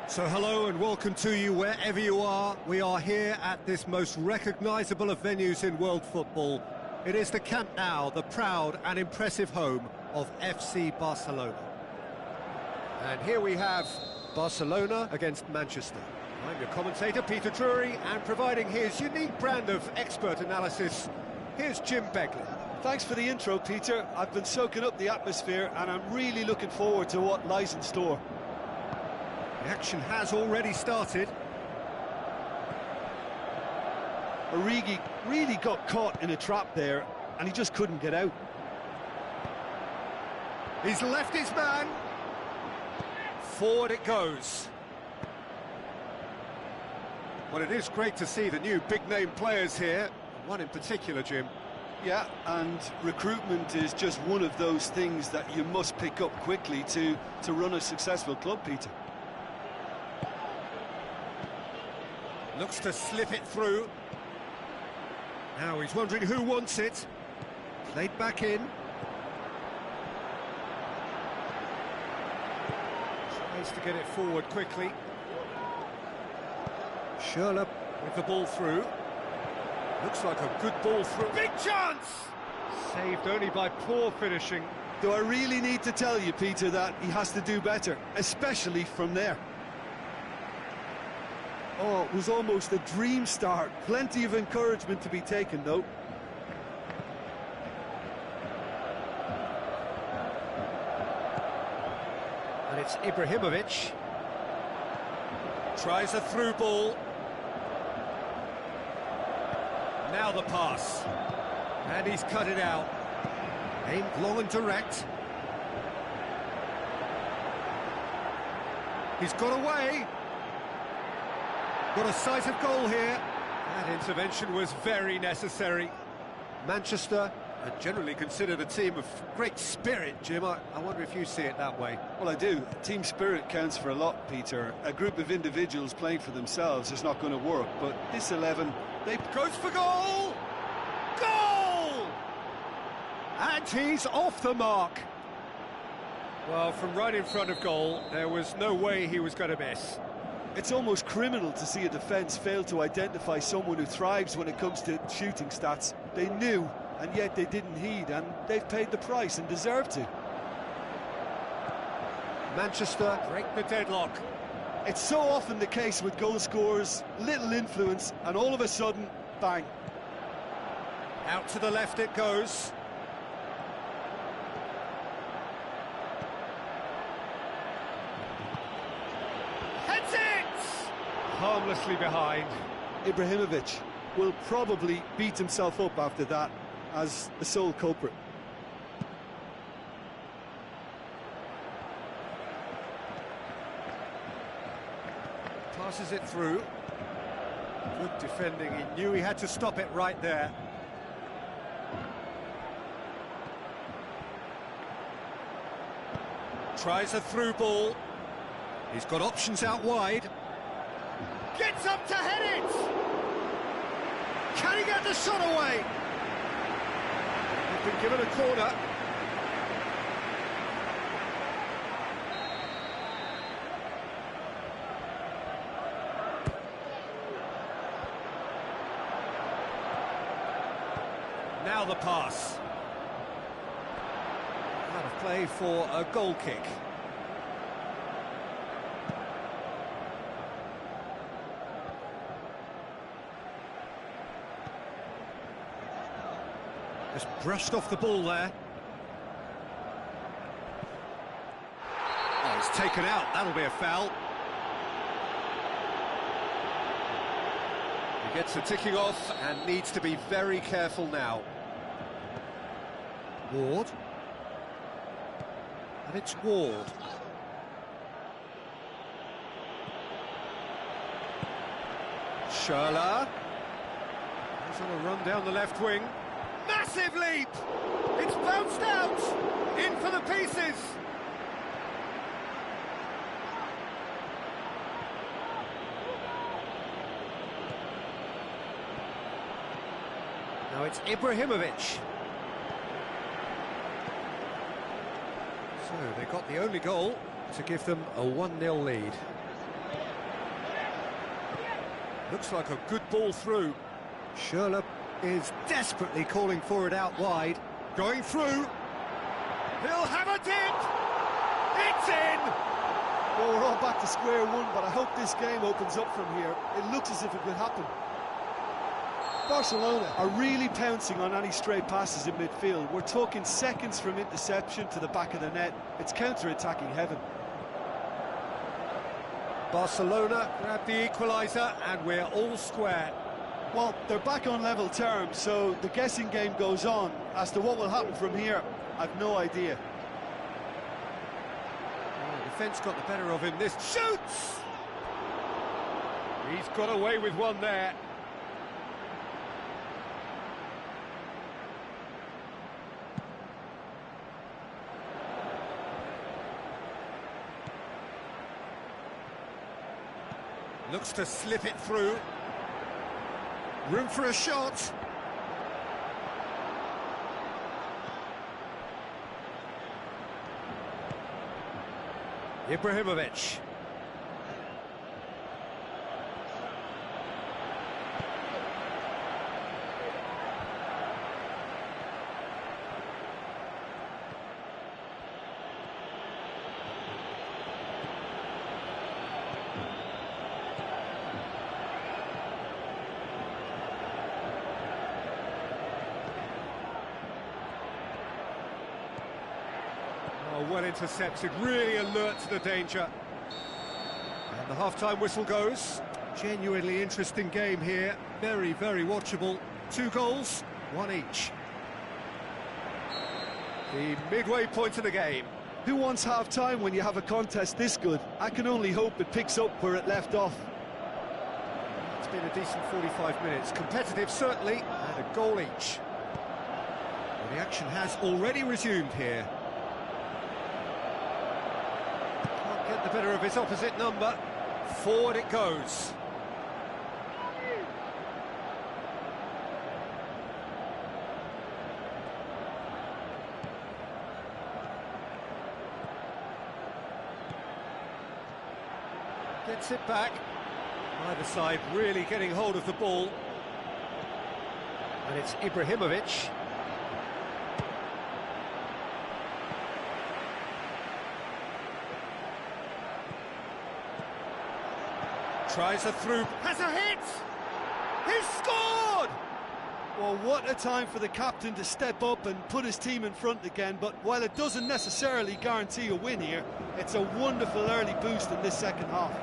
So hello and welcome to you wherever you are. We are here at this most recognisable of venues in world football. It is the Camp Nou, the proud and impressive home of FC Barcelona. And here we have Barcelona against Manchester. I'm your commentator, Peter Drury, and providing his unique brand of expert analysis, here's Jim Beglin. Thanks for the intro, Peter. I've been soaking up the atmosphere and I'm really looking forward to what lies in store. The action has already started. Origi really got caught in a trap there and he just couldn't get out. He's left his man. Forward it goes. Well, it is great to see the new big-name players here. One in particular, Jim. Yeah, and recruitment is just one of those things that you must pick up quickly to run a successful club, Peter. Looks to slip it through. Now he's wondering who wants it. Played back in. Tries to get it forward quickly. Schürrle with the ball through. Looks like a good ball through. Big chance! Saved only by poor finishing. Do I really need to tell you, Peter, that he has to do better, especially from there? Oh, it was almost a dream start. Plenty of encouragement to be taken, though. And it's Ibrahimovic. Tries a through ball. Now the pass. And he's cut it out. Aimed long and direct. He's got away. Got a sight of goal here. That intervention was very necessary. Manchester are generally considered a team of great spirit, Jim. I wonder if you see it that way. Well, I do. Team spirit counts for a lot, Peter. A group of individuals playing for themselves is not going to work, but this 11, they... Goes for goal! Goal! And he's off the mark. Well, from right in front of goal, there was no way he was going to miss. It's almost criminal to see a defence fail to identify someone who thrives when it comes to shooting stats. They knew, and yet they didn't heed, and they've paid the price and deserve to. Manchester break the deadlock. It's so often the case with goal scorers, little influence, and all of a sudden, bang. Out to the left it goes. Heads it! Harmlessly behind. Ibrahimovic will probably beat himself up after that as the sole culprit. Passes it through. Good defending, he knew he had to stop it right there. Tries a through ball. He's got options out wide. Gets up to head it! Can he get the shot away? He's been given a corner. Now the pass. Out of play for a goal kick. Just brushed off the ball there. Oh, it's taken out. That'll be a foul. He gets the ticking off and needs to be very careful now. Ward. And it's Ward. Schürrle. He's on a run down the left wing. Massive leap! It's bounced out! In for the pieces! Now it's Ibrahimovic. So they got the only goal to give them a 1-0 lead. Looks like a good ball through. Schürrle is desperately calling for it out wide. Going through. He'll have a dip! It's in! Well, we're all back to square one, but I hope this game opens up from here. It looks as if it could happen. Barcelona are really pouncing on any stray passes in midfield. We're talking seconds from interception to the back of the net. It's counter-attacking heaven. Barcelona grab the equaliser and we're all square. Well, they're back on level terms, so the guessing game goes on. As to what will happen from here, I've no idea. Oh, defence got the better of him. This shoots! He's got away with one there. Looks to slip it through. Room for a shot. Ibrahimovic. Oh, well intercepted, really alert to the danger. And the half-time whistle goes. Genuinely interesting game here. Very, very watchable. 2 goals, 1 each. The midway point of the game. Who wants half-time when you have a contest this good? I can only hope it picks up where it left off. It's been a decent 45 minutes. Competitive, certainly, and a goal each. Well, the action has already resumed here. Can't get the better of his opposite number. Forward it goes. Gets it back. Either side really getting hold of the ball. And it's Ibrahimovic. Tries a through, has a hit! He's scored! Well, what a time for the captain to step up and put his team in front again, but while it doesn't necessarily guarantee a win here, it's a wonderful early boost in this second half.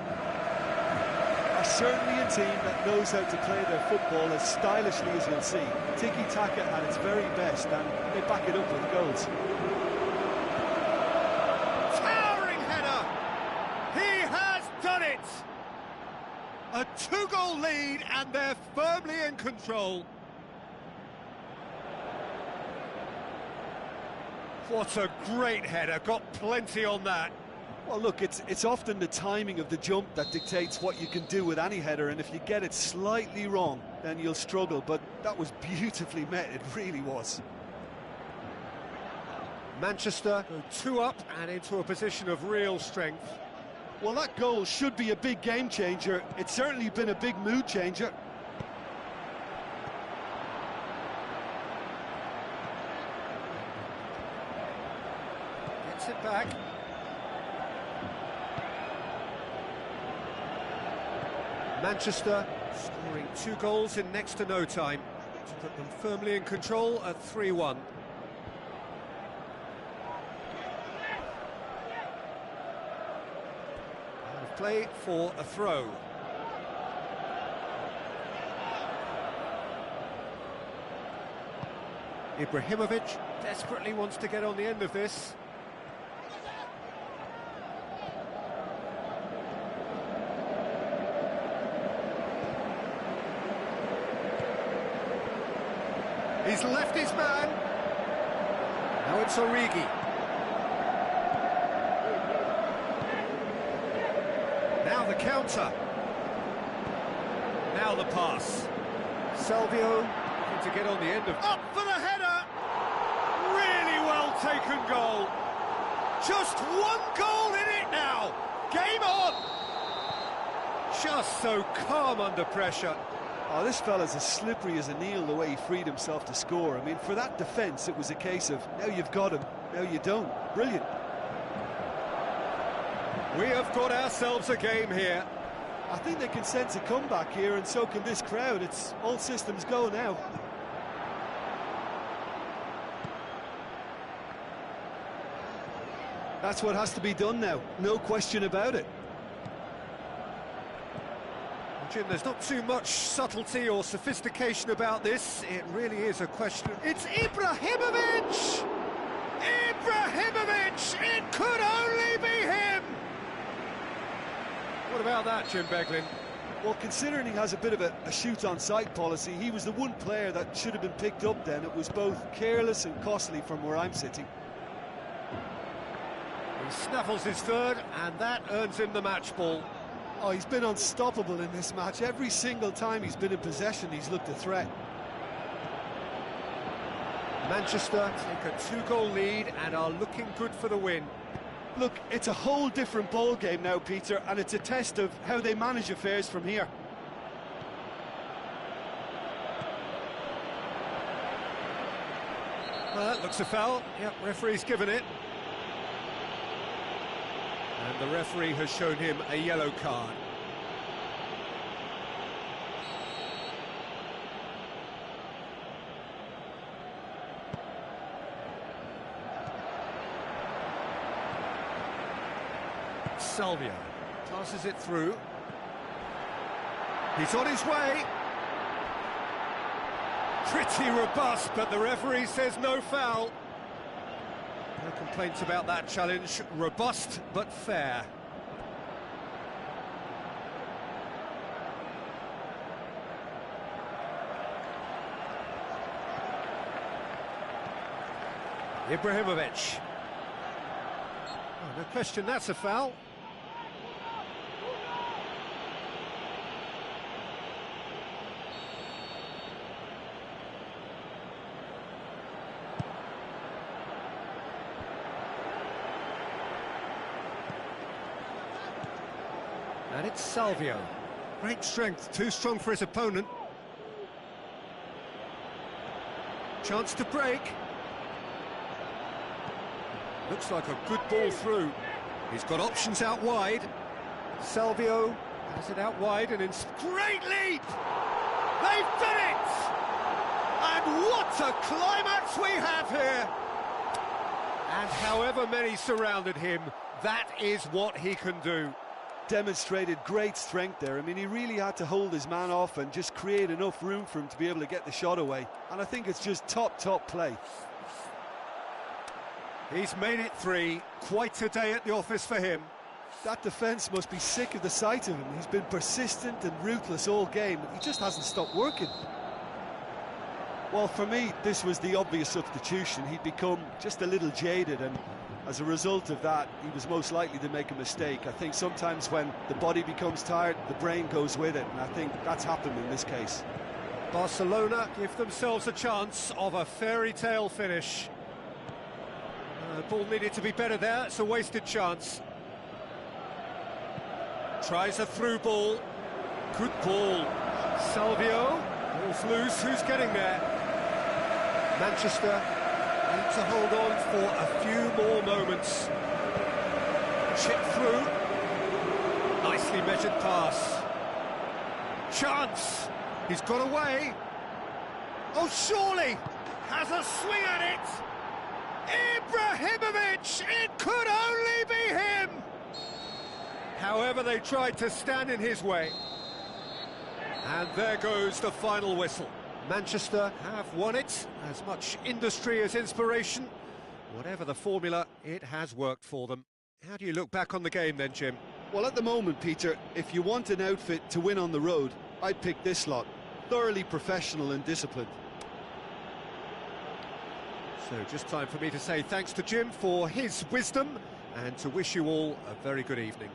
Are certainly a team that knows how to play their football as stylishly as you'll see. Tiki-taka at its very best, and they back it up with goals. Towering header! He has done it! A 2-goal lead, and they're firmly in control. What a great header, got plenty on that. Well, look, it's often the timing of the jump that dictates what you can do with any header, and if you get it slightly wrong, then you'll struggle, but that was beautifully met, it really was. Manchester go 2 up and into a position of real strength. Well, that goal should be a big game changer. It's certainly been a big mood changer. Gets it back. Manchester scoring 2 goals in next to no time to put them firmly in control at 3-1. Play for a throw. Ibrahimovic desperately wants to get on the end of this. He's left his man. Now it's Origi. Now the counter. Now the pass. Salvio looking to get on the end of... Up for the header! Really well taken goal. Just 1 goal in it now. Game on! Just so calm under pressure. Oh, this fella's as slippery as an eel the way he freed himself to score. I mean, for that defence, it was a case of, now you've got him, now you don't. Brilliant. We have got ourselves a game here. I think they can sense a comeback here, and so can this crowd. It's all systems go now. That's what has to be done now, no question about it. Jim, there's not too much subtlety or sophistication about this. It really is a question. It's Ibrahimovic! Ibrahimovic! It could only be him! What about that, Jim Beglin? Well, considering he has a bit of a shoot-on-sight policy, he was the one player that should have been picked up then. It was both careless and costly from where I'm sitting. He snaffles his third, and that earns him the match ball. Oh, he's been unstoppable in this match. Every single time he's been in possession, he's looked a threat. Manchester take a 2-goal lead and are looking good for the win. Look, it's a whole different ball game now, Peter, and it's a test of how they manage affairs from here. Well, that looks a foul. Yep, referee's given it. And the referee has shown him a yellow card. Salvio passes it through. He's on his way. Pretty robust, but the referee says no foul. No complaints about that challenge. Robust, but fair. Ibrahimovic. Oh, no question, that's a foul. And it's Salvio. Great strength, too strong for his opponent. Chance to break. Looks like a good ball through. He's got options out wide. Salvio has it out wide and in... Great leap! They've done it! And what a climax we have here! And however many surrounded him, that is what he can do. Demonstrated great strength there. I mean, he really had to hold his man off and just create enough room for him to be able to get the shot away. And I think it's just top play. He's made it 3. Quite a day at the office for him. That defence must be sick of the sight of him. He's been persistent and ruthless all game. He just hasn't stopped working. Well, for me, this was the obvious substitution. He'd become just a little jaded, and as a result of that, he was most likely to make a mistake. I think sometimes when the body becomes tired, the brain goes with it, and I think that's happened in this case. Barcelona give themselves a chance of a fairy tale finish. The ball needed to be better there. It's a wasted chance. Tries a through ball. Good ball. Salvio. Ball's loose. Who's getting there? Manchester need to hold on for a few more moments. Chip through. Nicely measured pass. Chance. He's got away. Oh, surely. Has a swing at it. Ibrahimovic! It could only be him! However, they tried to stand in his way. And there goes the final whistle. Manchester have won it. As much industry as inspiration. Whatever the formula, it has worked for them. How do you look back on the game then, Jim? Well, at the moment, Peter, if you want an outfit to win on the road, I'd pick this lot. Thoroughly professional and disciplined. So just time for me to say thanks to Jim for his wisdom and to wish you all a very good evening.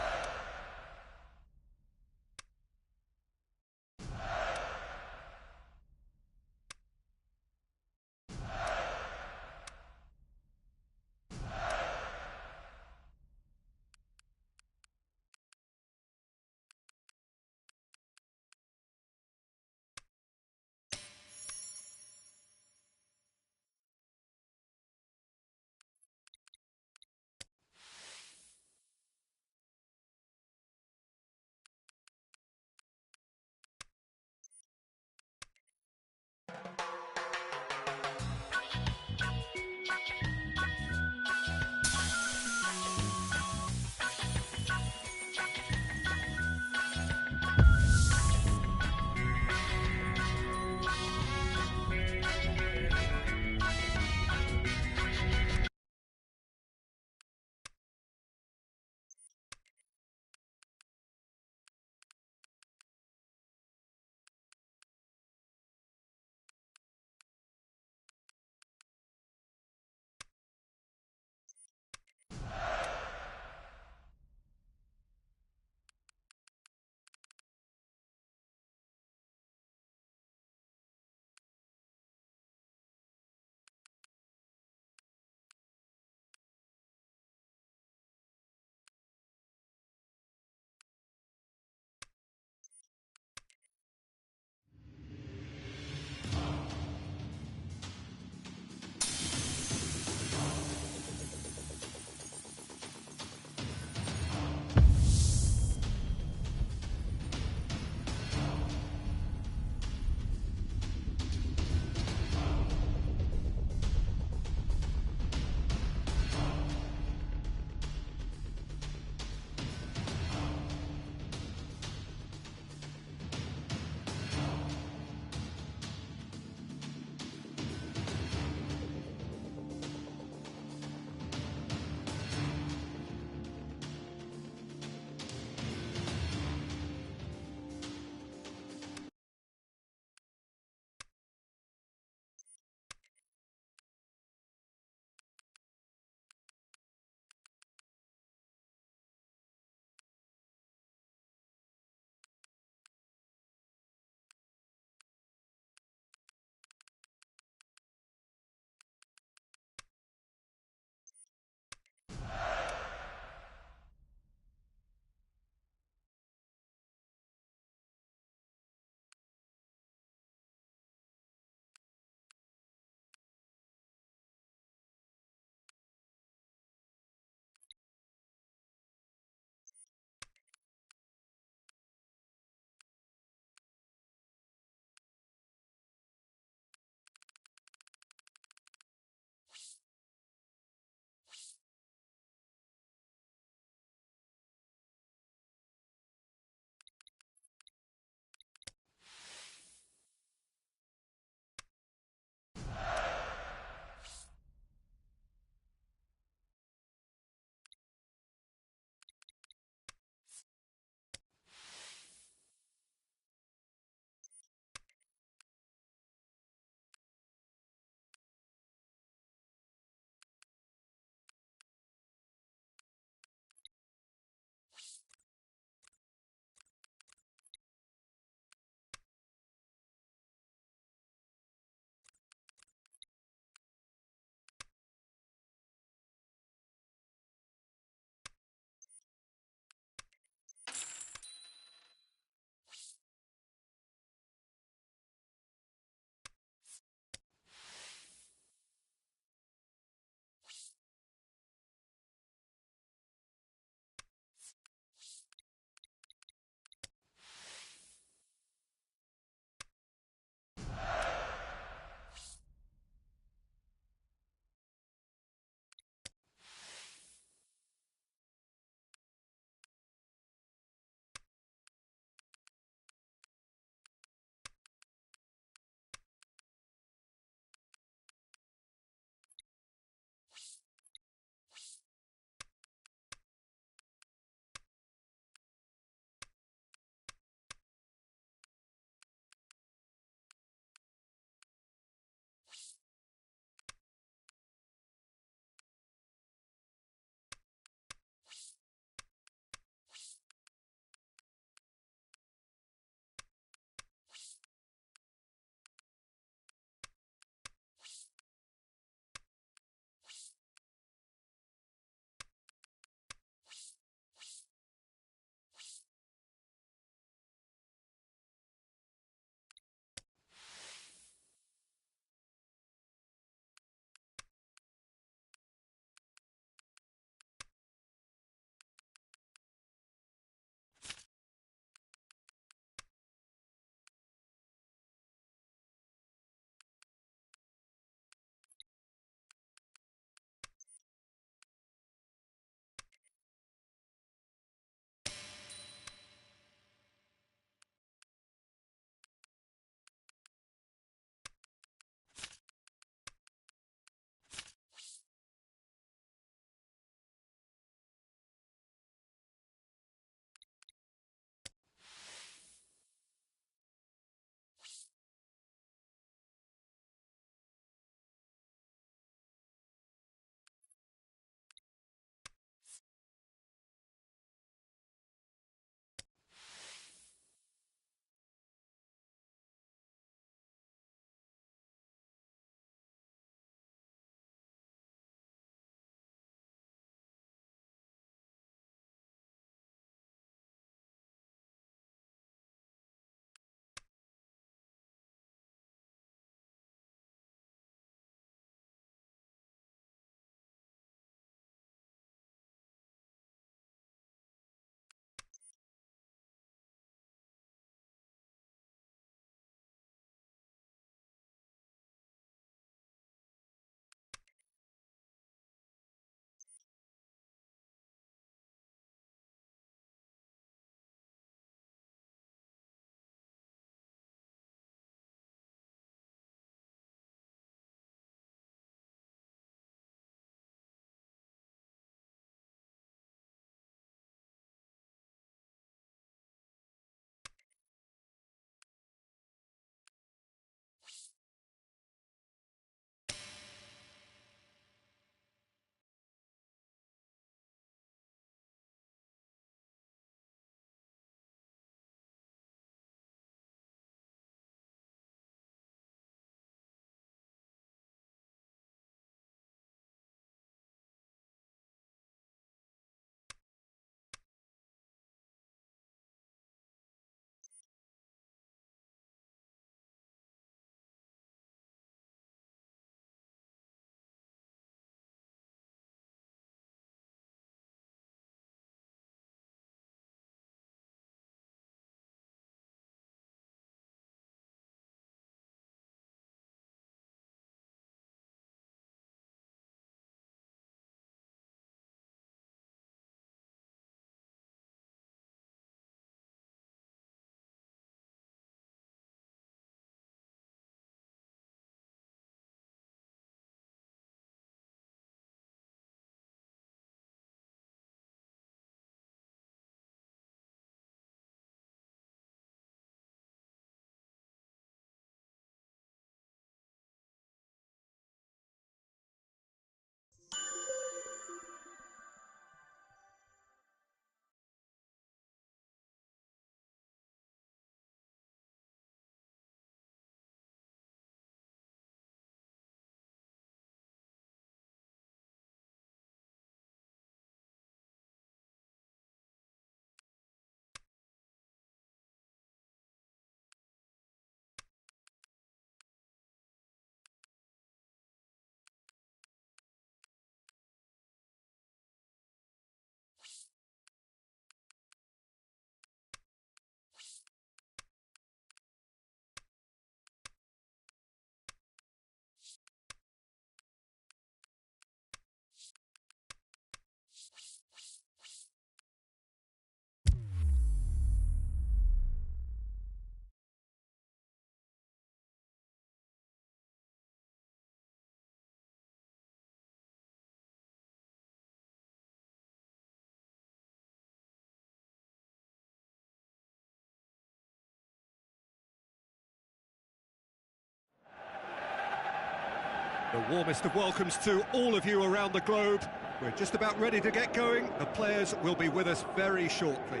The warmest of welcomes to all of you around the globe. We're just about ready to get going. The players will be with us very shortly.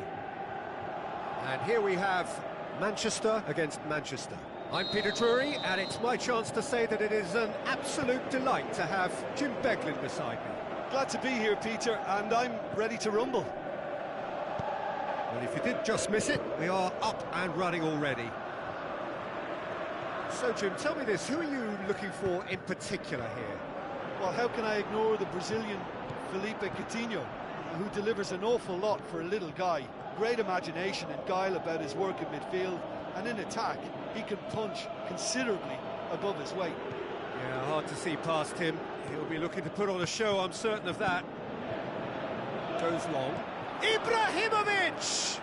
And here we have Manchester against Manchester. I'm Peter Drury, and it's my chance to say that it is an absolute delight to have Jim Beglin beside me. Glad to be here, Peter, and I'm ready to rumble. Well, if you did just miss it, we are up and running already. So, Jim, tell me this, who are you looking for in particular here? Well, how can I ignore the Brazilian Felipe Coutinho, who delivers an awful lot for a little guy. Great imagination and guile about his work in midfield, and in attack, he can punch considerably above his weight. Yeah, hard to see past him. He'll be looking to put on a show, I'm certain of that. Goes long. Ibrahimovic!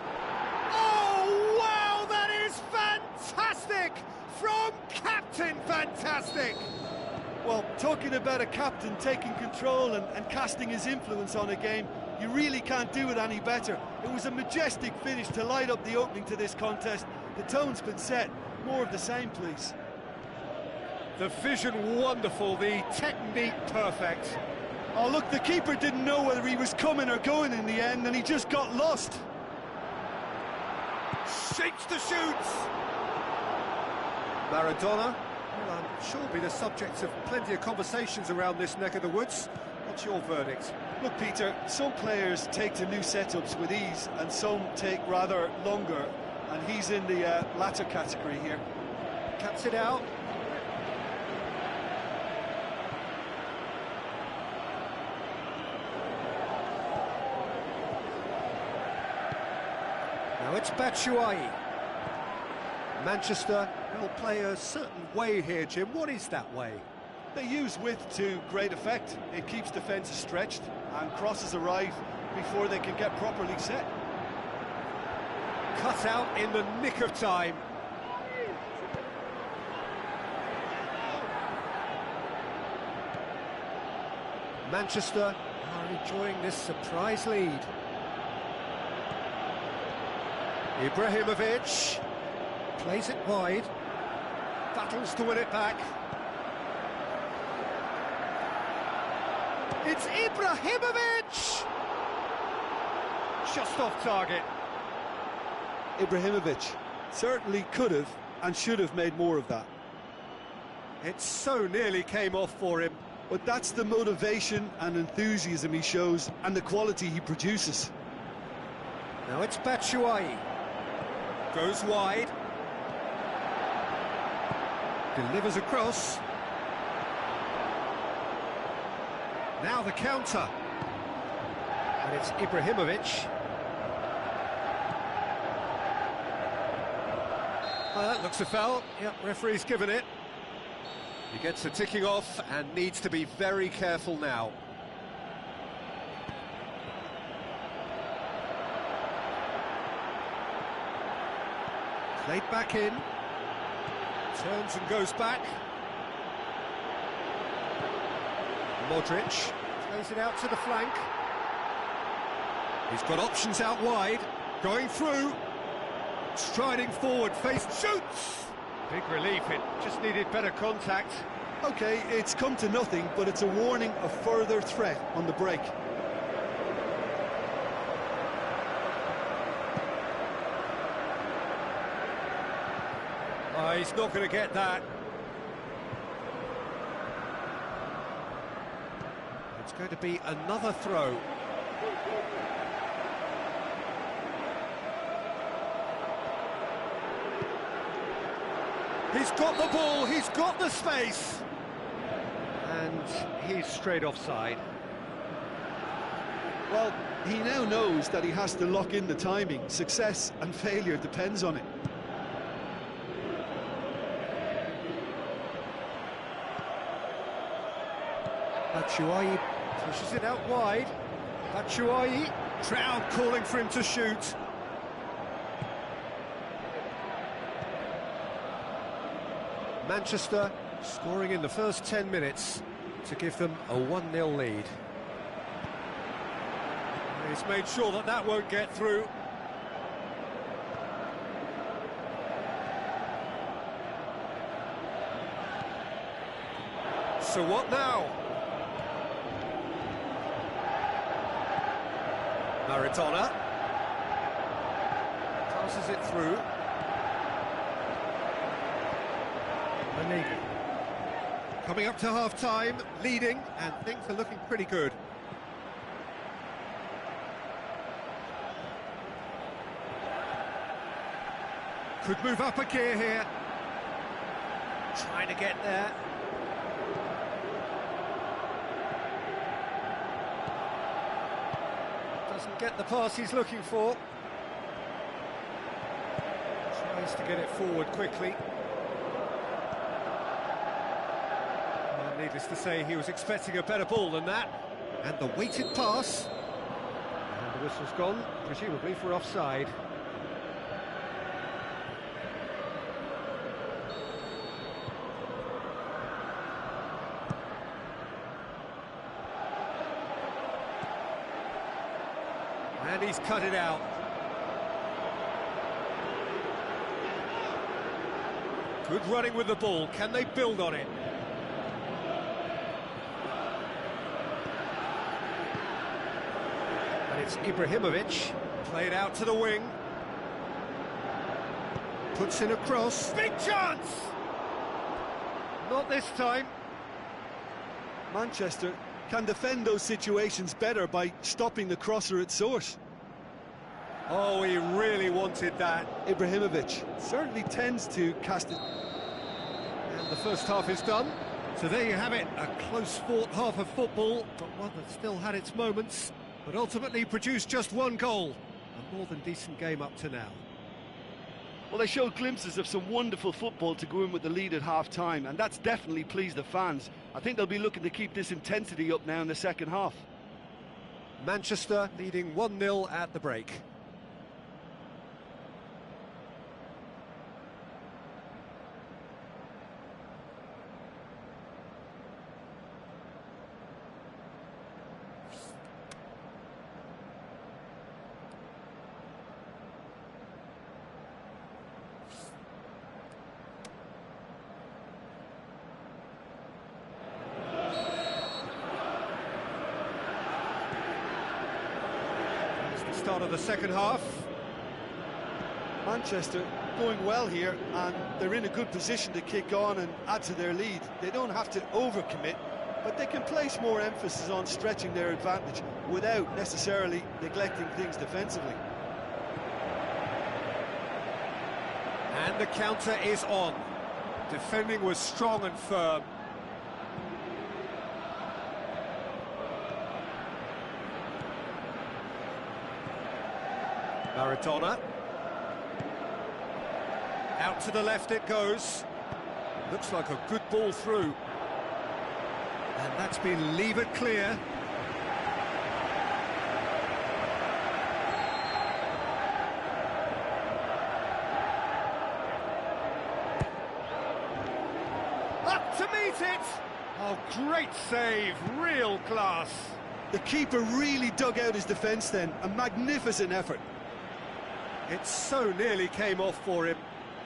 Oh, wow, that is fantastic! From Captain Fantastic! Well, talking about a captain taking control and casting his influence on a game, you really can't do it any better. It was a majestic finish to light up the opening to this contest. The tone's been set. More of the same, please. The vision wonderful, the technique perfect. Oh, look, the keeper didn't know whether he was coming or going in the end, and he just got lost. Shapes to shoot! Maradona, well, I'm sure will be the subject of plenty of conversations around this neck of the woods. What's your verdict? Look, Peter, some players take to new setups with ease, and some take rather longer, and he's in the latter category here. Cuts it out. Now it's Batshuayi. Manchester will play a certain way here, Jim. What is that way? They use width to great effect. It keeps defences stretched, and crosses arrive before they can get properly set. Cut out in the nick of time. Manchester are enjoying this surprise lead. Ibrahimovic plays it wide, battles to win it back. It's Ibrahimovic! Just off target. Ibrahimovic certainly could have and should have made more of that. It so nearly came off for him. But that's the motivation and enthusiasm he shows, and the quality he produces. Now it's Batshuayi. Goes wide. Delivers across. Now the counter. And it's Ibrahimovic. Well, that looks a foul. Yep, referee's given it. He gets the ticking off and needs to be very careful now. Played back in. Turns and goes back. Modric plays it out to the flank. He's got options out wide. Going through. Striding forward, face shoots! Big relief, it just needed better contact. OK, it's come to nothing, but it's a warning of further threat on the break. He's not going to get that. It's going to be another throw. He's got the ball, he's got the space. And he's straight offside. Well, he now knows that he has to lock in the timing. Success and failure depends on it. Batshuayi pushes it out wide. Batshuayi, crowd calling for him to shoot. Manchester scoring in the first 10 minutes to give them a 1-0 lead. He's made sure that that won't get through. So what now? Maradona passes it through. Coming up to half-time, leading, and things are looking pretty good. Could move up a gear here. Trying to get there. Doesn't get the pass he's looking for. Tries to get it forward quickly. Well, needless to say, he was expecting a better ball than that. And the weighted pass. And the whistle's gone, presumably for offside. And he's cut it out. Good running with the ball. Can they build on it? And it's Ibrahimovic. Played out to the wing. Puts in a cross. Big chance! Not this time. Manchester can defend those situations better by stopping the crosser at source. Oh, he really wanted that. Ibrahimovic certainly tends to cast it. And the first half is done. So there you have it, a close-fought half of football, but one that still had its moments, but ultimately produced just one goal. A more than decent game up to now. Well, they showed glimpses of some wonderful football to go in with the lead at half-time, and that's definitely pleased the fans. I think they'll be looking to keep this intensity up now in the second half. Manchester leading 1-0 at the break. Start of the second half. Manchester going well here, and they're in a good position to kick on and add to their lead. They don't have to overcommit, but they can place more emphasis on stretching their advantage without necessarily neglecting things defensively. And the counter is on. Defending was strong and firm. Maradona. Out to the left it goes. Looks like a good ball through. And that's been levered clear. Up to meet it! Oh, great save, real class. The keeper really dug out his defence then, a magnificent effort. It so nearly came off for him.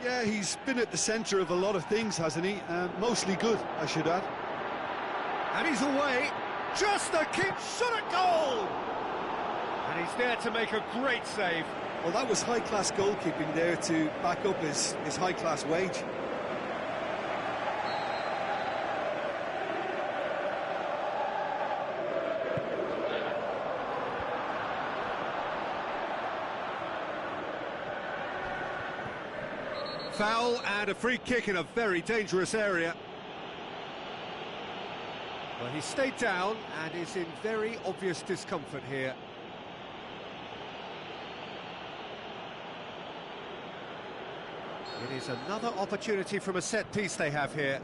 Yeah, he's been at the centre of a lot of things, hasn't he? Mostly good, I should add. And he's away. Just a kick, shot at goal! And he's there to make a great save. Well, that was high-class goalkeeping there to back up his high-class wage. Foul and a free kick in a very dangerous area. Well, he stayed down and is in very obvious discomfort here. It is another opportunity from a set piece they have here.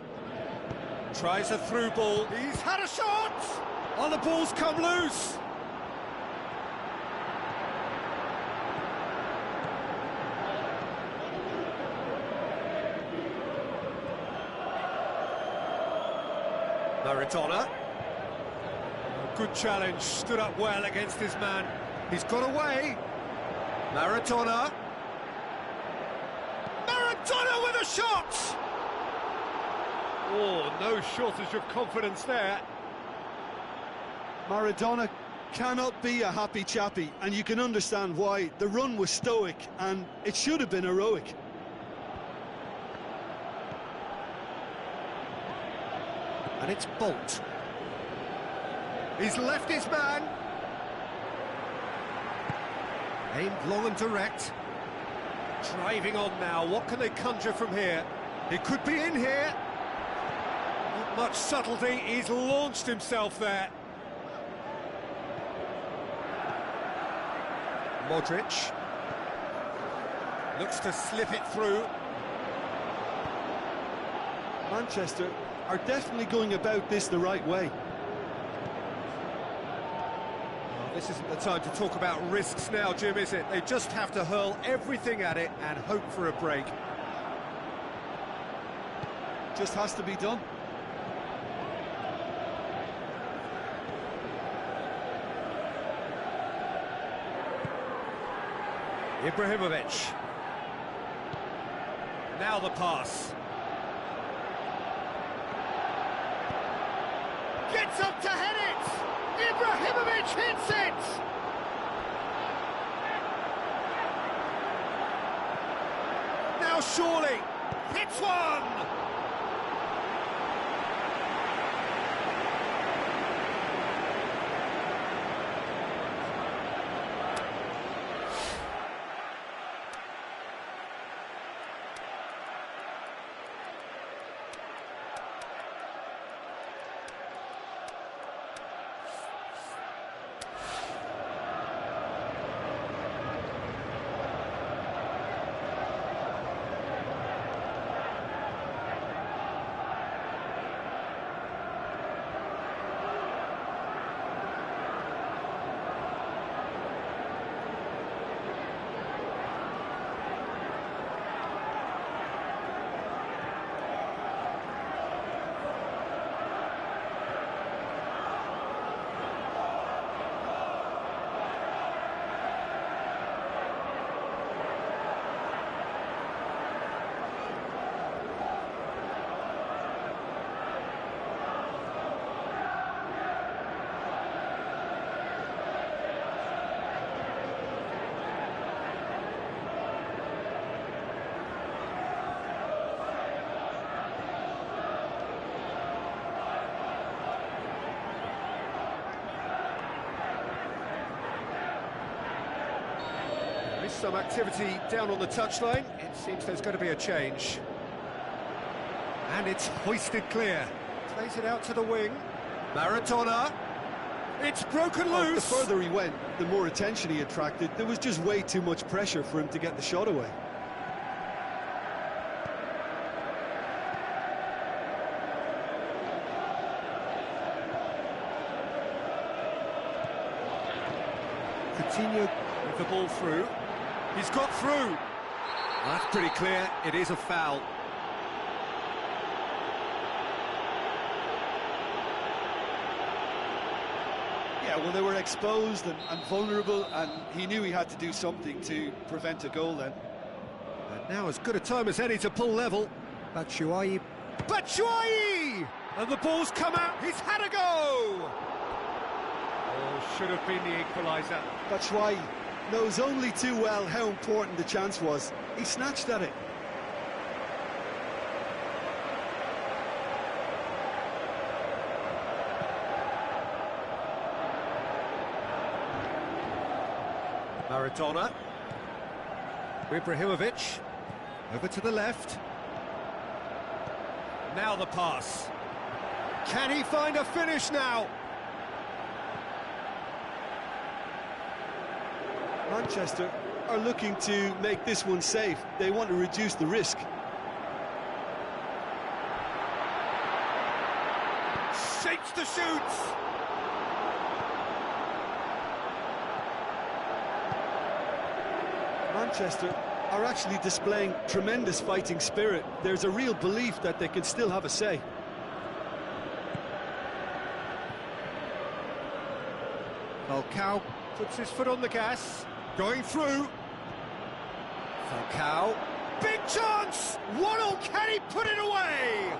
Tries a through ball. He's had a shot! Oh, the ball's come loose! Maradona. Good challenge, stood up well against his man. He's got away. Maradona. Maradona with a shot! Oh, no shortage of confidence there. Maradona cannot be a happy chappy, and you can understand why. The run was stoic, and it should have been heroic. And it's Bolt. He's left his man. Aimed long and direct. Driving on now. What can they conjure from here? It could be in here. Not much subtlety. He's launched himself there. Modric. Looks to slip it through. Manchester are definitely going about this the right way. Well, this isn't the time to talk about risks now, Jim, is it? They just have to hurl everything at it and hope for a break. Just has to be done. Ibrahimovic. Now the pass. Gets up to head it! Ibrahimovic hits it! Now surely, hits one! Some activity down on the touchline. It seems there's going to be a change. And it's hoisted clear. Plays it out to the wing. Maradona. It's broken loose. The further he went, the more attention he attracted. There was just way too much pressure for him to get the shot away. Coutinho with the ball through. He's got through. That's pretty clear. It is a foul. Yeah, well, they were exposed and vulnerable, and he knew he had to do something to prevent a goal then. And now as good a time as any to pull level. Batshuayi. Batshuayi! And the ball's come out. He's had a go! Oh, should have been the equaliser. Batshuayi knows only too well how important the chance was. He snatched at it. Maradona. Ibrahimovic. Over to the left. Now the pass. Can he find a finish now? Manchester are looking to make this one safe. They want to reduce the risk. Shapes to shoot! Manchester are actually displaying tremendous fighting spirit. There's a real belief that they can still have a say. Falcao puts his foot on the gas. Going through. Falcao. Big chance! 1-0, can he put it away?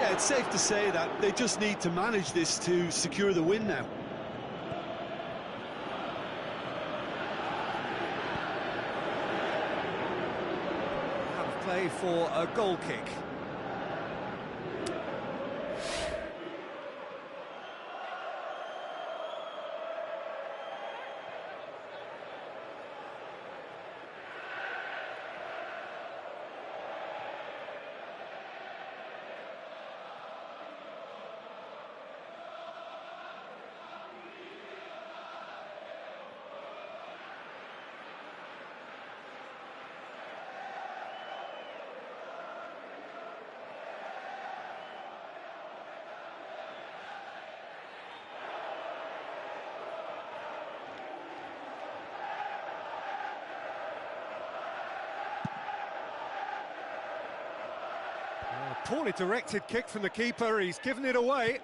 Yeah, it's safe to say that they just need to manage this to secure the win now. Have play for a goal kick. Poorly directed kick from the keeper, he's given it away.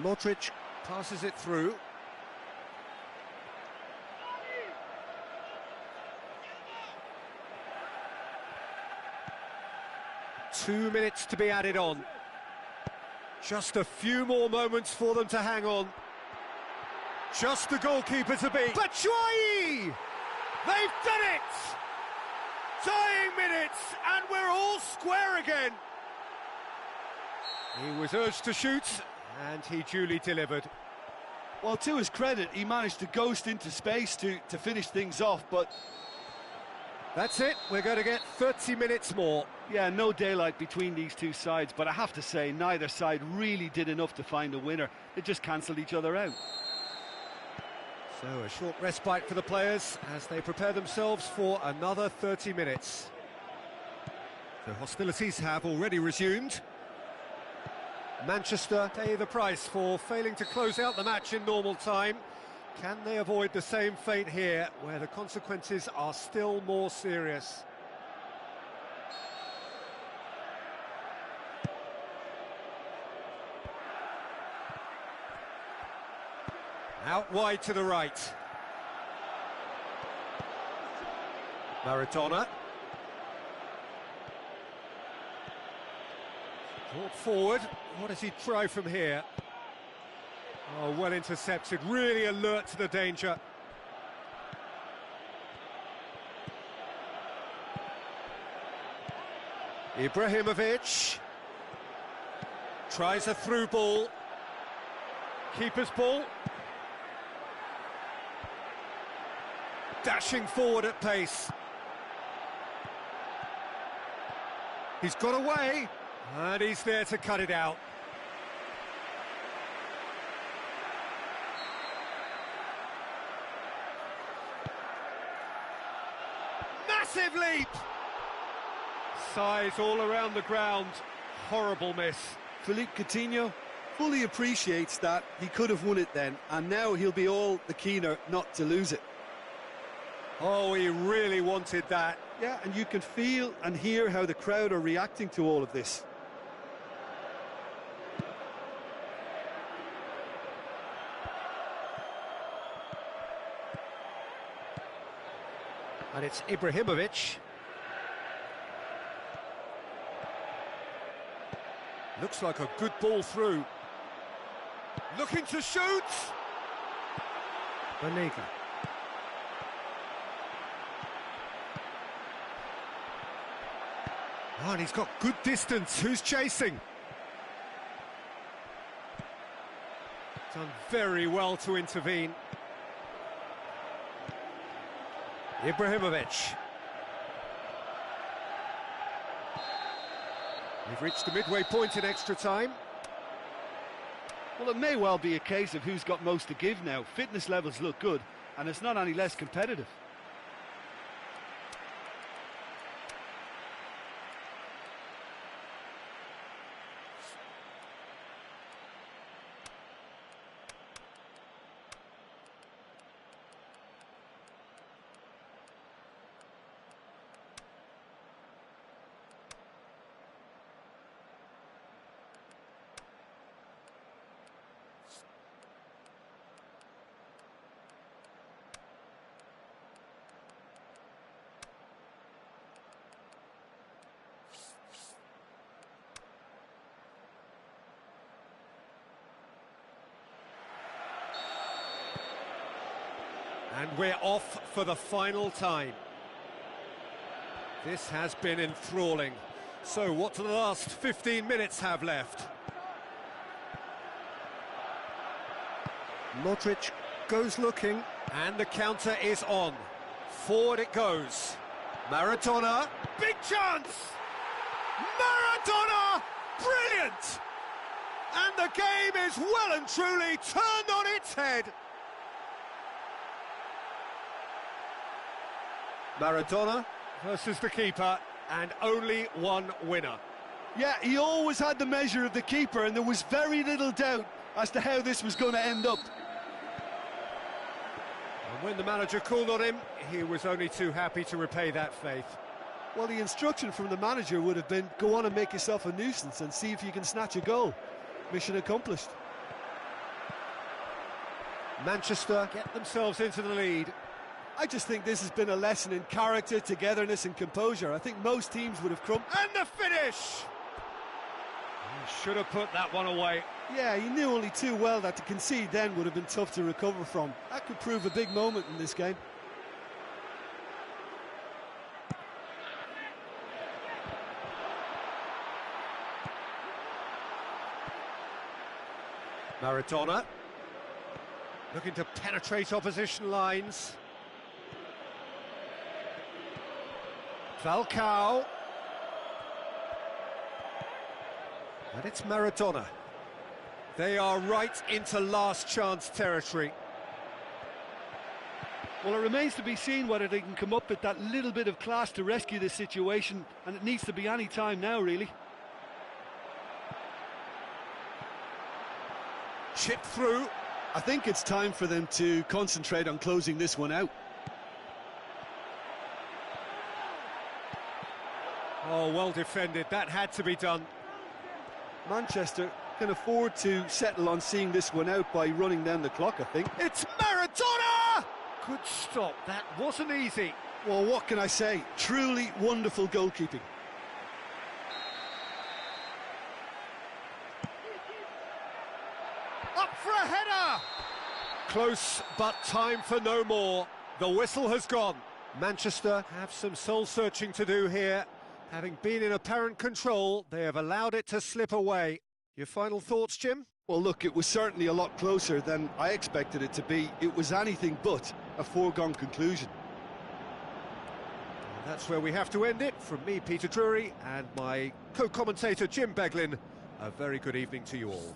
Modric passes it through. Two minutes to be added on. Just a few more moments for them to hang on. Just the goalkeeper to beat. Batshuayi! They've done it! Dying minutes, and we're all square again. He was urged to shoot, and he duly delivered. Well, to his credit, he managed to ghost into space to finish things off, but... That's it, we're going to get 30 minutes more. Yeah, no daylight between these two sides, but I have to say, neither side really did enough to find a winner. They just cancelled each other out. So a short respite for the players as they prepare themselves for another 30 minutes. The hostilities have already resumed. Manchester pay the price for failing to close out the match in normal time. Can they avoid the same fate here, where the consequences are still more serious? Out wide to the right. Maradona. Brought forward. What does he try from here? Oh, well intercepted. Really alert to the danger. Ibrahimovic. Tries a through ball. Keeper's ball. Dashing forward at pace. He's got away, and he's there to cut it out. Massive leap! Size all around the ground. Horrible miss. Philippe Coutinho fully appreciates that he could have won it then, and now he'll be all the keener not to lose it. Oh, he really wanted that. Yeah, and you can feel and hear how the crowd are reacting to all of this. And it's Ibrahimovic. Looks like a good ball through. Looking to shoot! Banega. Oh, and he's got good distance. Who's chasing? Done very well to intervene. Ibrahimovic. We've reached the midway point in extra time. Well, it may well be a case of who's got most to give now. Fitness levels look good, and it's not any less competitive. And we're off for the final time. This has been enthralling. So what do the last 15 minutes have left? Modric goes looking, and the counter is on. Forward it goes. Maradona, big chance! Maradona, brilliant! And the game is well and truly turned on its head. Maradona versus the keeper, and only one winner. Yeah, he always had the measure of the keeper, and there was very little doubt as to how this was going to end up. And when the manager called on him, he was only too happy to repay that faith. Well, the instruction from the manager would have been, go on and make yourself a nuisance and see if you can snatch a goal. Mission accomplished. Manchester get themselves into the lead. I just think this has been a lesson in character, togetherness and composure. I think most teams would have crumbled. And the finish! He should have put that one away. Yeah, he knew only too well that to concede then would have been tough to recover from. That could prove a big moment in this game. Maradona looking to penetrate opposition lines. Falcao. And it's Maradona. They are right into last chance territory. Well, it remains to be seen whether they can come up with that little bit of class to rescue this situation, and it needs to be any time now, really. Chip through. I think it's time for them to concentrate on closing this one out. Oh, well defended. That had to be done. Manchester can afford to settle on seeing this one out by running down the clock, I think. It's Maradona! Good stop. That wasn't easy. Well, what can I say? Truly wonderful goalkeeping. Up for a header! Close, but time for no more. The whistle has gone. Manchester have some soul-searching to do here. Having been in apparent control, they have allowed it to slip away. Your final thoughts, Jim? Well, look, it was certainly a lot closer than I expected it to be. It was anything but a foregone conclusion. And that's where we have to end it. From me, Peter Drury, and my co-commentator, Jim Beglin, a very good evening to you all.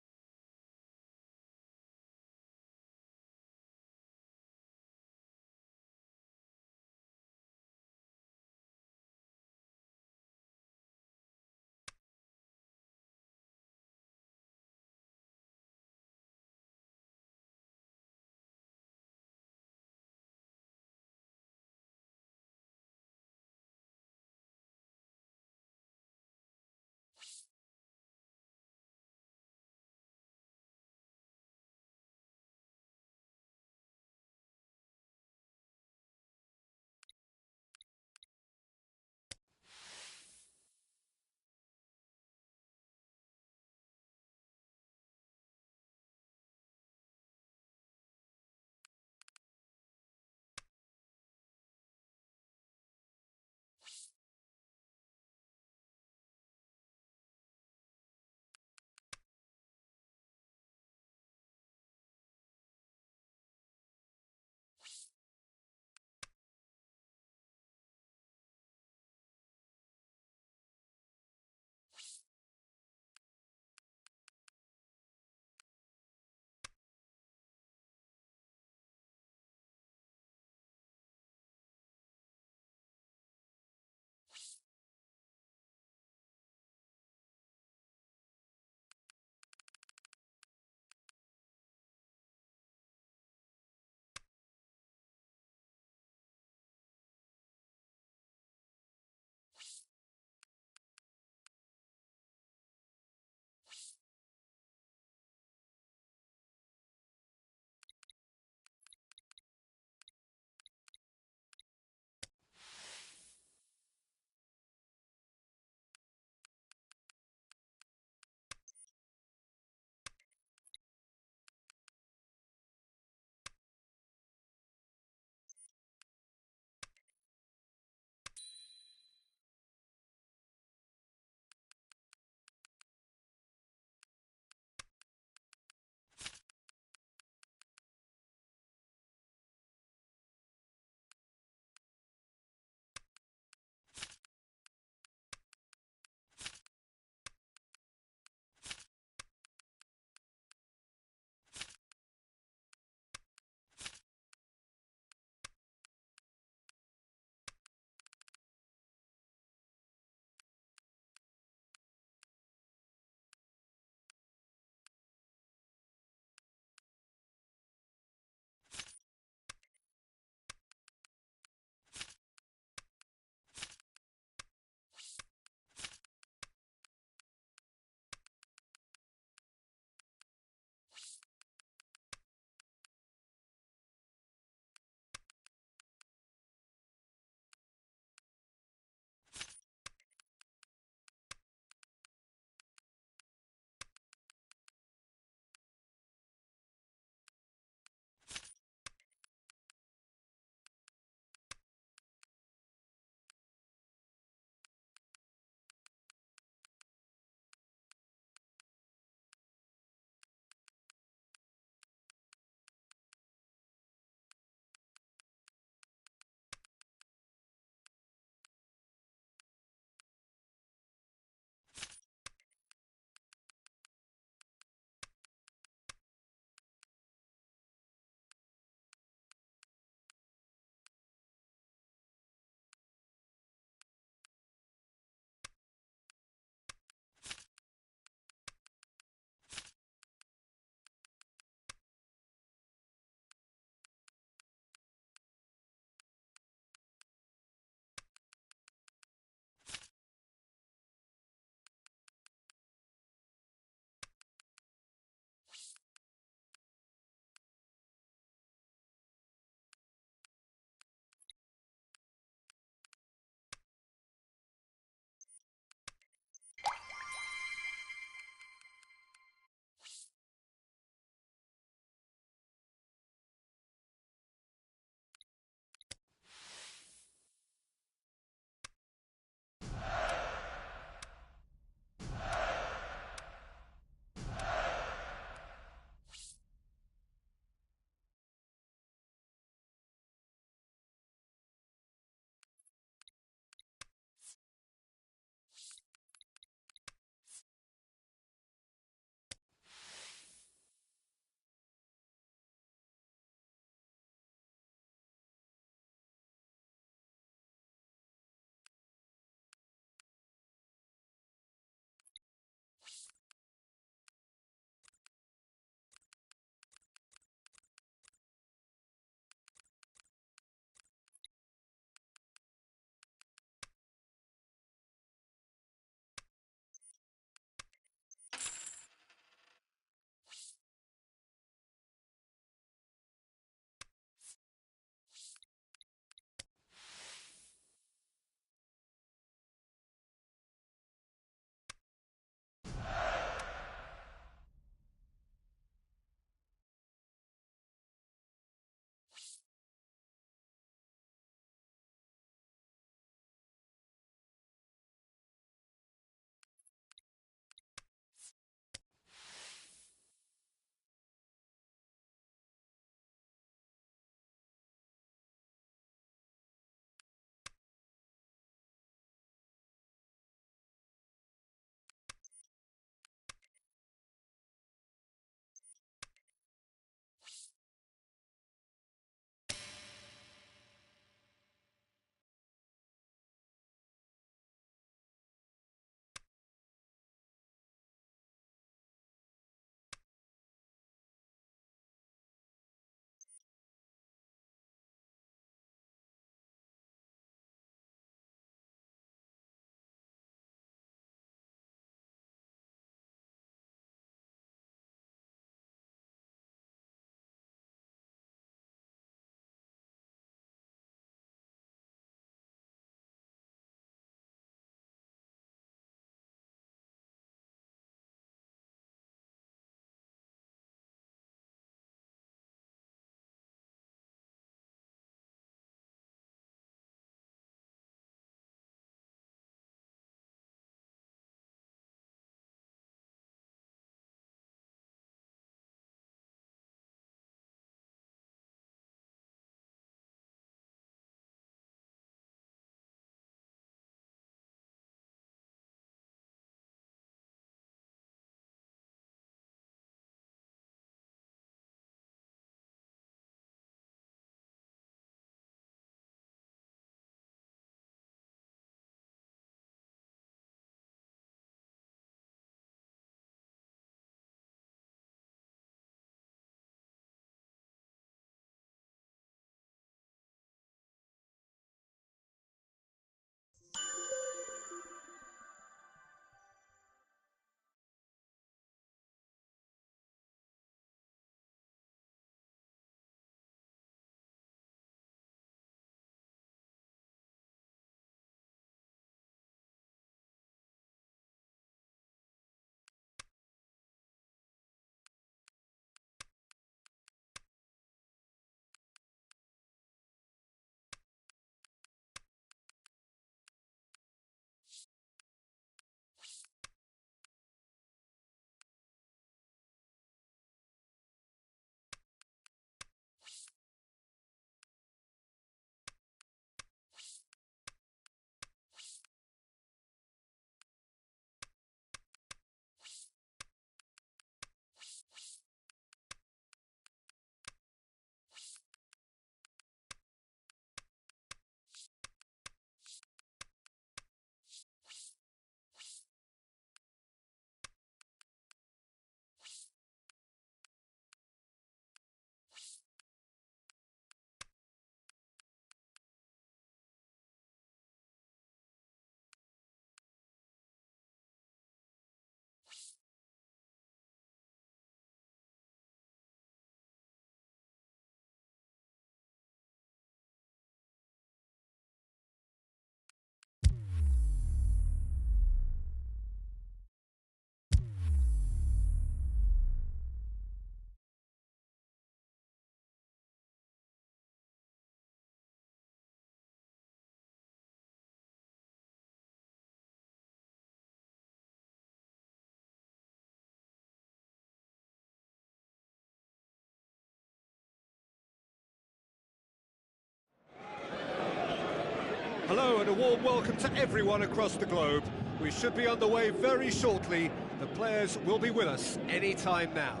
Hello and a warm welcome to everyone across the globe. We should be underway very shortly. The players will be with us any time now.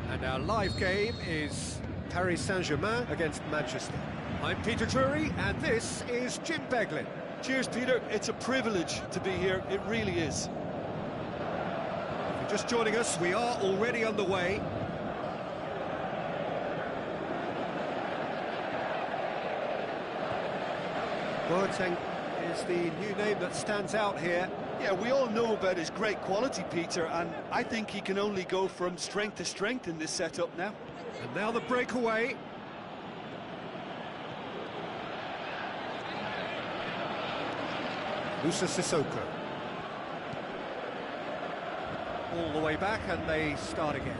And our live game is Paris Saint-Germain against Manchester. I'm Peter Drury and this is Jim Beglin. Cheers, Peter. It's a privilege to be here. It really is. If you're just joining us, we are already underway. Boateng is the new name that stands out here. Yeah, we all know about his great quality, Peter, and I think he can only go from strength to strength in this setup now. And now the breakaway. Moussa Sissoko. All the way back and they start again.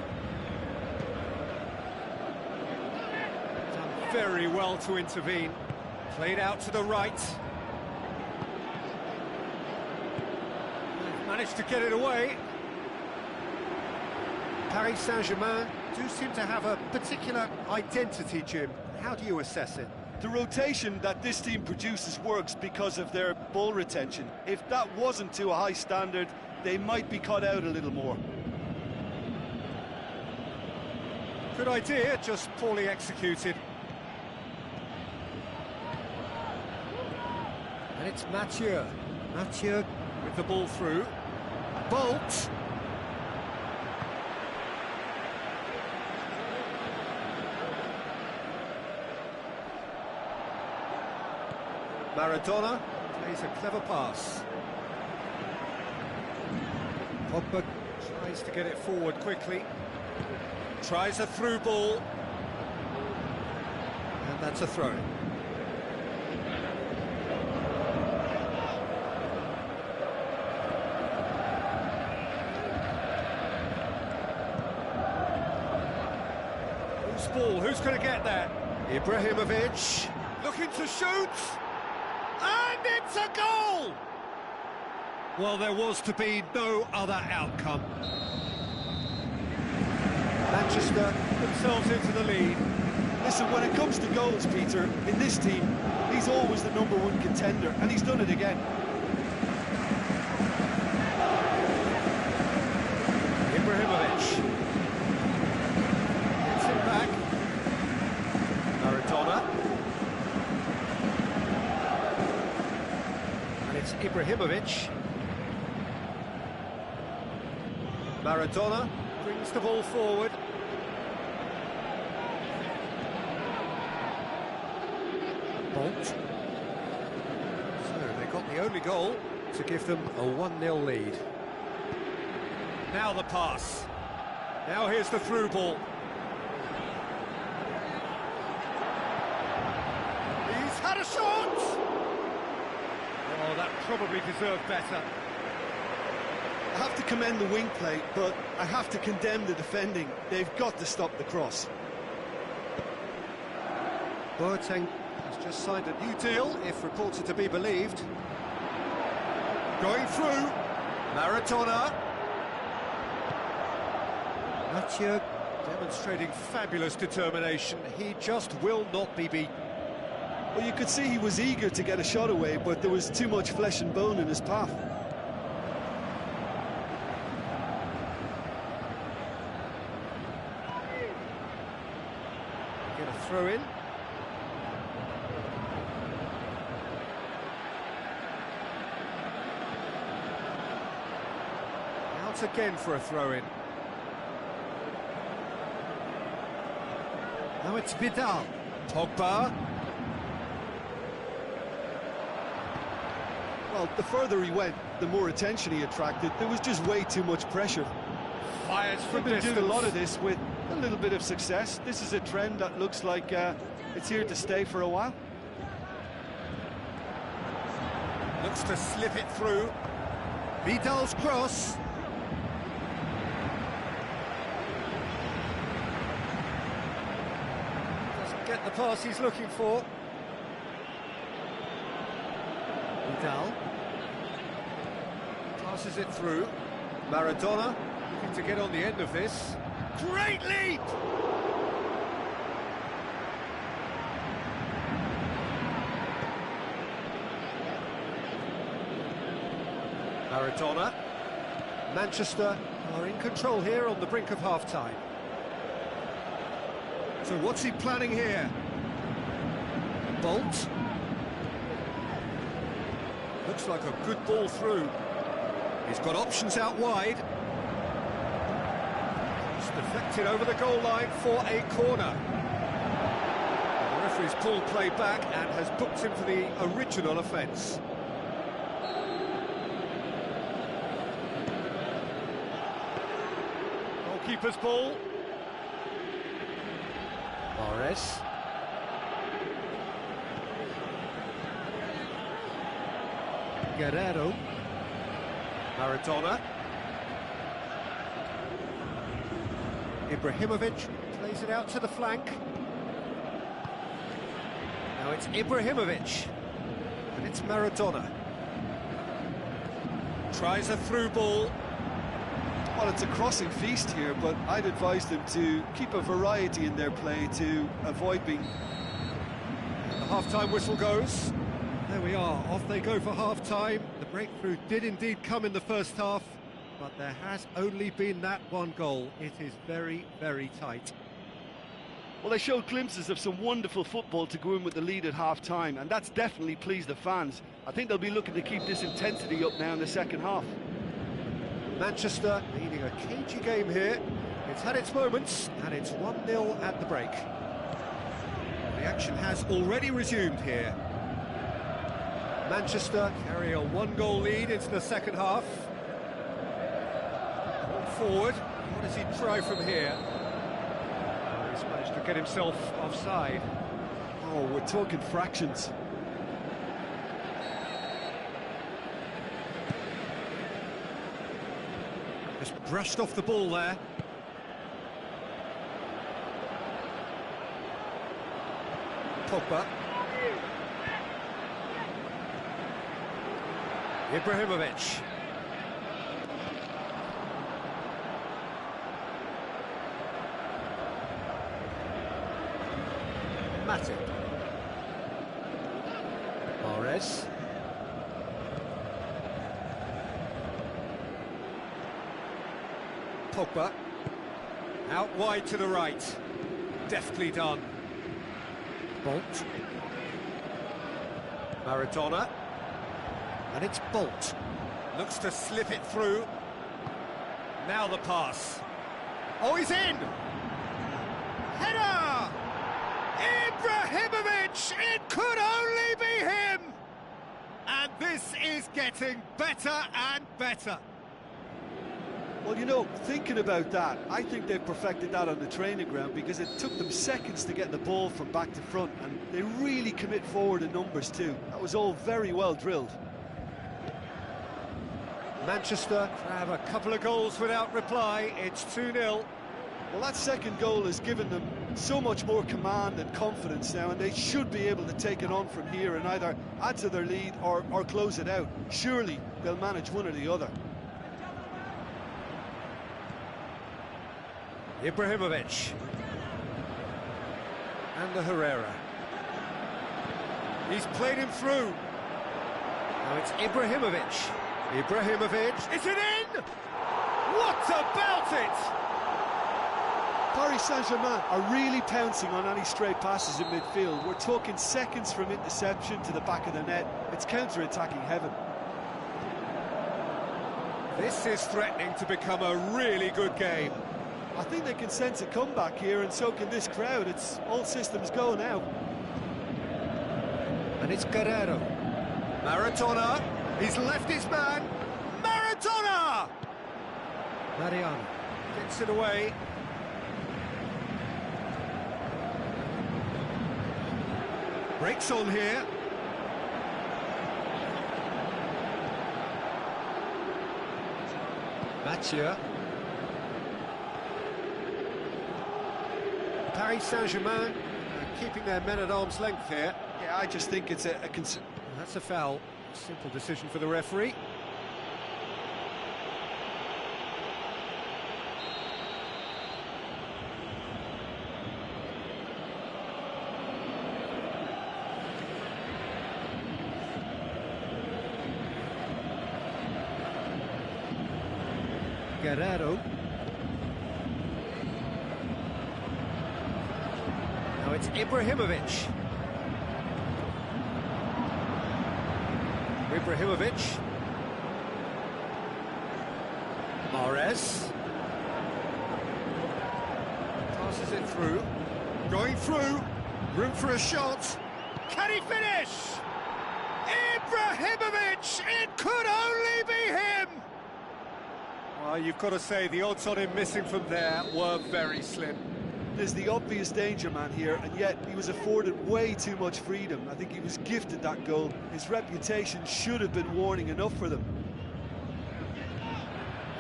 Done very well to intervene. Played out to the right. Managed to get it away. Paris Saint-Germain do seem to have a particular identity, Jim. How do you assess it? The rotation that this team produces works because of their ball retention. If that wasn't to a high standard, they might be cut out a little more. Good idea, just poorly executed. And it's Mathieu. Mathieu with the ball through. Bolt. Maradona plays a clever pass. Pogba tries to get it forward quickly. Tries a through ball. And that's a throw. Who's ball? Who's going to get that? Ibrahimovic looking to shoot. And it's a goal! Well, there was to be no other outcome. Manchester themselves into the lead. Listen, when it comes to goals, Peter, in this team, he's always the #1 contender, and he's done it again. Ibrahimovic. Gets him back. Maradona. And it's Ibrahimovic. Maradona brings the ball forward. Bolt. So they got the only goal to give them a 1-0 lead. Now the pass. Now here's the through ball. He's had a shot! Oh, that probably deserved better. I have to commend the wing play, but I have to condemn the defending. They've got to stop the cross. Boateng has just signed a new deal, if reports are to be believed. Going through. Maradona. Mathieu demonstrating fabulous determination. He just will not be beaten. Well, you could see he was eager to get a shot away, but there was too much flesh and bone in his path. Get a throw in. Out again for a throw in. Now it's Vidal. Pogba. Well, the further he went, the more attention he attracted. There was just way too much pressure. Fires from We've been distance. doing a lot of this with a little bit of success. This is a trend that looks like it's here to stay for a while. Looks to slip it through. Vidal's cross. Doesn't get the pass he's looking for. Vidal passes it through. Maradona looking to get on the end of this. Great leap! Maradona. Manchester are in control here on the brink of half-time. So what's he planning here? Bolt. Looks like a good ball through. He's got options out wide. He's deflected over the goal line for a corner. The referee's pulled play back and has booked him for the original offence. Goalkeeper's ball. Mahrez. Guerrero. Maradona. Ibrahimovic plays it out to the flank. Now it's Ibrahimovic. And it's Maradona. Tries a through ball. Well, it's a crossing feast here, but I'd advise them to keep a variety in their play to avoid being... The half-time whistle goes. There we are, off they go for half-time. The breakthrough did indeed come in the first half, but there has only been that one goal. It is very, very tight. Well, they showed glimpses of some wonderful football to go in with the lead at half-time, and that's definitely pleased the fans. I think they'll be looking to keep this intensity up now in the second half. Manchester leading a cagey game here. It's had its moments, and it's 1-0 at the break. The action has already resumed here. Manchester carry a one-goal lead into the second half. Forward, what does he try from here? Oh, he's managed to get himself offside. Oh, we're talking fractions. Just brushed off the ball there. Pogba. Ibrahimovic. Matip. Mahrez. Pogba. Out wide to the right. Deftly done. Bolt. Maradona. And it's Bolt. Looks to slip it through. Now the pass. Oh, he's in! Header! Ibrahimovic! It could only be him! And this is getting better and better. Well, you know, thinking about that, I think they've perfected that on the training ground because it took them seconds to get the ball from back to front, and they really commit forward in numbers too. That was all very well drilled. Manchester have a couple of goals without reply. It's 2-0. Well, that second goal has given them so much more command and confidence now, and they should be able to take it on from here and either add to their lead or close it out. Surely they'll manage one or the other. Ibrahimovic. And the Herrera. He's played him through. Now it's Ibrahimovic. Ibrahimovic, is it in? What about it? Paris Saint-Germain are really pouncing on any stray passes in midfield. We're talking seconds from interception to the back of the net. It's counter-attacking heaven. This is threatening to become a really good game. I think they can sense a comeback here, and so can this crowd. It's all systems go now. And it's Guerrero. Maradona. He's left his man. Maradona! Mariano gets it away. Breaks on here. Mathieu. Paris Saint-Germain keeping their men at arm's length here. Yeah, I just think it's a concern. That's a foul. Simple decision for the referee. Guerrero. Now it's Ibrahimovic. Mahrez. Passes it through. Going through. Room for a shot. Can he finish? Ibrahimovic! It could only be him! Well, you've got to say the odds on him missing from there were very slim. There's the obvious danger man here, and yet he was afforded way too much freedom. I think he was gifted that goal. His reputation should have been warning enough for them.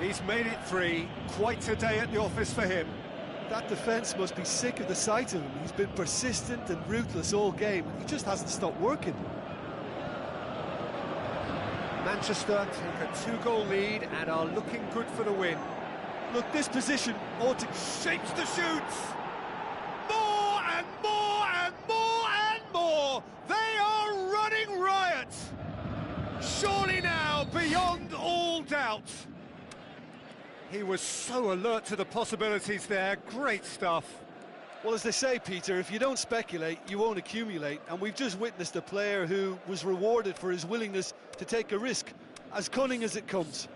He's made it 3. Quite a day at the office for him. That defence must be sick of the sight of him. He's been persistent and ruthless all game. He just hasn't stopped working. Manchester take a 2-goal lead and are looking good for the win. Look, this position ought to... Shapes the shoots! More and more and more and more! They are running riot! Surely now, beyond all doubt. He was so alert to the possibilities there. Great stuff. Well, as they say, Peter, if you don't speculate, you won't accumulate. And we've just witnessed a player who was rewarded for his willingness to take a risk, as cunning as it comes.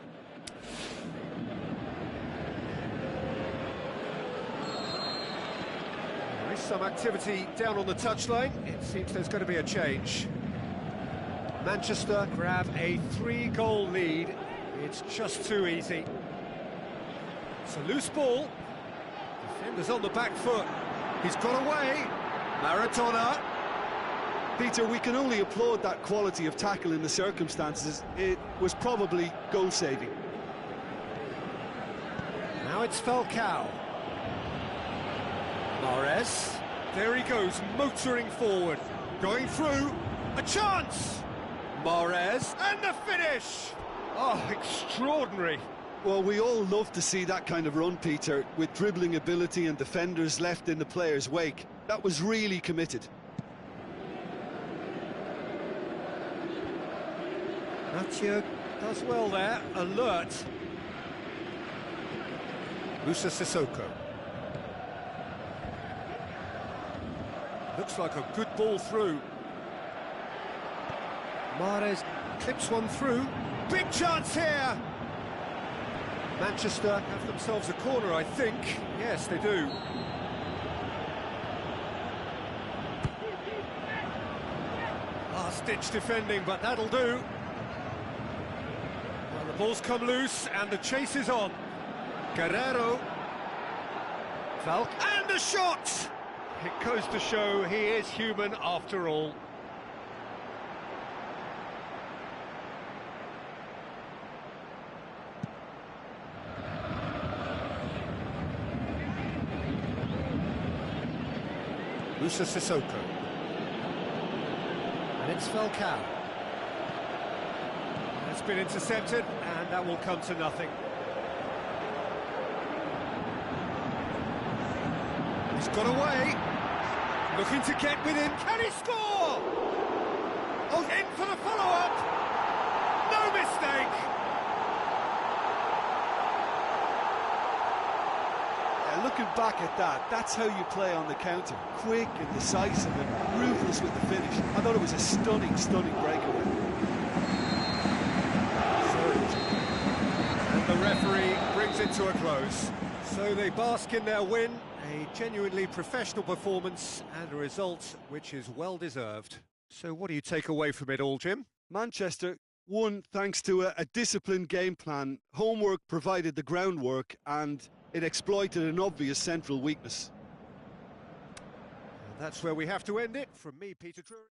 There is some activity down on the touchline. It seems there's going to be a change. Manchester grab a 3-goal lead. It's just too easy. It's a loose ball. Defender's on the back foot. He's got away. Maradona. Peter, we can only applaud that quality of tackle in the circumstances. It was probably goal-saving. Now it's Falcao. Mahrez. There he goes, motoring forward. Going through. A chance! Mahrez. And the finish! Oh, extraordinary. Well, we all love to see that kind of run, Peter, with dribbling ability and defenders left in the player's wake. That was really committed. Mathieu does well there, alert. Moussa Sissoko. Looks like a good ball through. Mahrez clips one through. Big chance here! Manchester have themselves a corner, I think. Yes, they do. Last-ditch defending, but that'll do. Well, the ball's come loose, and the chase is on. Guerrero. Falk. And a shot! It goes to show he is human after all. Moussa Sissoko. And it's Falcao. It's been intercepted, and that will come to nothing. He's got away. Looking to get within. Can he score? Oh, in for the follow-up. No mistake. Looking back at that, that's how you play on the counter. Quick and decisive and ruthless with the finish. I thought it was a stunning, stunning breakaway. And the referee brings it to a close. So they bask in their win, a genuinely professional performance and a result which is well deserved. So what do you take away from it all, Jim? Manchester won thanks to a disciplined game plan. Homework provided the groundwork and it exploited an obvious central weakness. And that's where we have to end it. From me, Peter Drury.